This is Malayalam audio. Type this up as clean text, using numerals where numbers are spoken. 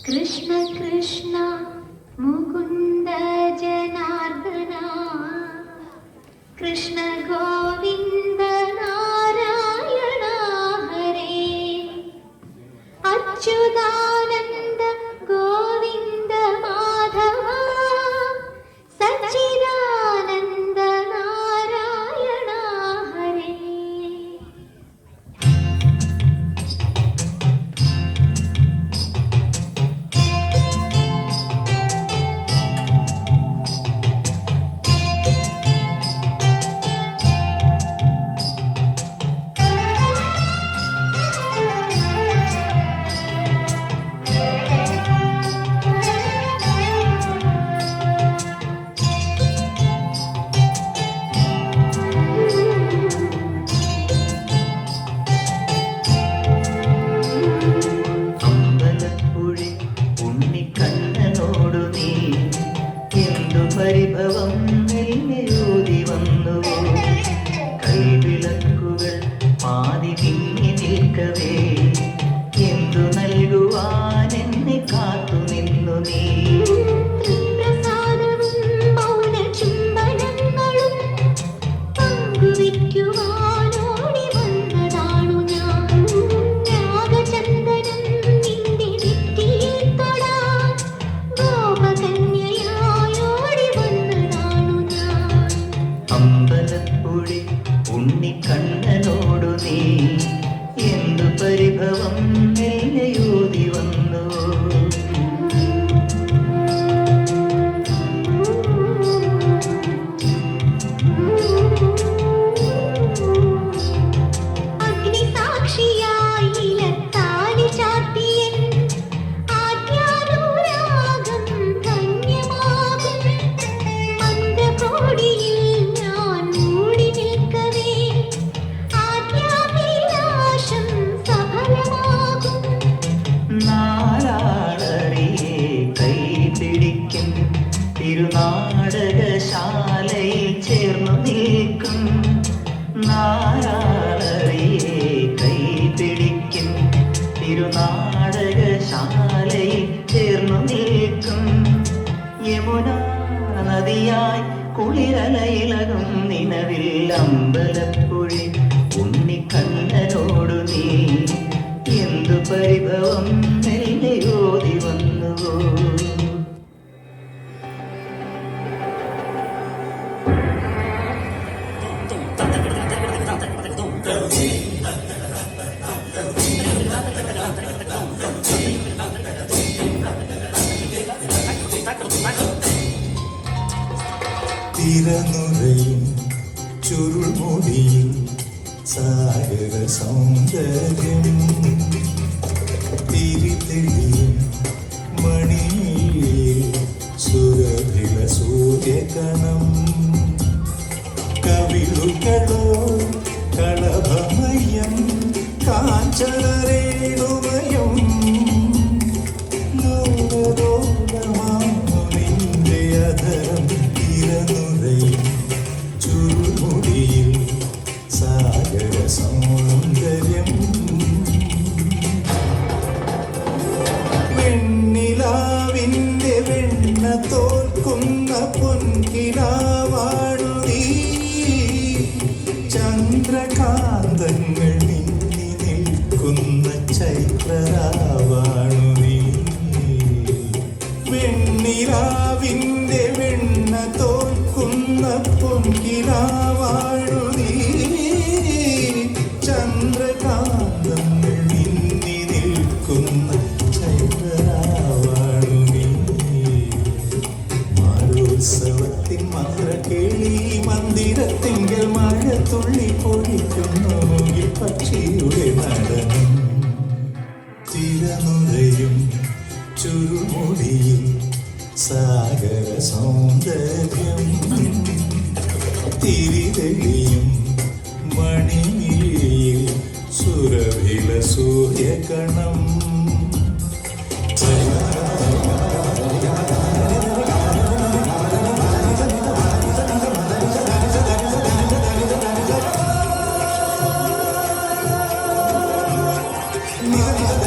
കൃഷ്ണ കൃഷ്ണ മുകുന്ദ ജനാർദ്ദന കൃഷ്ണ ഗോവിന്ദ നാരായണ ഹരേ അച്യുതാനന്ദ ഗോവിന്ദ മാധവ സച്ചിദാനന്ദ നാരായണ ഹരേ. പരിഭവം നെയ്യോതി വന്നു കൈവിളക്കുകൾ പാതി പിന്നി നിൽക്കവേ എന്തു നൽകുവാൻ എന്നെ കാത്തു നിന്നു നീ. അമ്പലപ്പുഴി ഉണ്ണിക്കണ്ണനോടു നീ എന്തു പരിഭവം നെയ്യോതി വന്നു. തിരുനാടകശാലയിൽ ചേർന്നു നിൽക്കും നാരാളറിയെ കൈപിടിക്കും തിരുനാടകശാലയിൽ ചേർന്നു നിൽക്കും യമുന നദിയായി കുളിരലയിളകും നിലവിൽ അമ്പലപ്പുഴി ഉണ്ണിക്കണ്ണനോടു നീ എന്തു പരിഭവം നെയ്യോതി വന്നുവോ. തിരനുറയും ചുരുൾമുടിയിൽ സാഗര സൗന്ദര്യം തിരിതെളിയും മണിയിൽ സുരഭില സൂര്യകണം കവിളുകളോ കളഭമയം കാഞ്ചനരേണുമയം ലോകലോകമാനിന്റെ അധരം തിരനുറയും ചുരുമുടിയിൽ സാഗര സൗന്ദര്യം വെണ്ണിലാവിന്റെ വെണ്ണ തോൽക്കുന്ന പൊൻകിനാവാണു നീ ചന്ദ്രകാന്തങ്ങൾ നീന്തി നിൽക്കുന്ന ചൈത്രരാവാണു നീ വെണ്ണിലാവിന്റെ വെണ്ണ തോൽക്കുന്ന പൊൻകിനാവാണു നീ ചന്ദ്രകാന്തങ്ങൾ നീന്തി നിൽക്കുന്ന ചൈത്രരാവാണു നീ. മാരോത്സവത്തിൻ മന്ത്രകേളി മന്ദിരത്തിങ്കൽ മഴ തുള്ളി പൊഴിക്കുന്നു പക്ഷിയുടെ നടനം തിരനുറയും ചുരുമുടിയിൽ സാഗര സൗന്ദര്യം തിരിതെളിയും മണിയിൽ സുരഭില സൂര്യകണം നിധ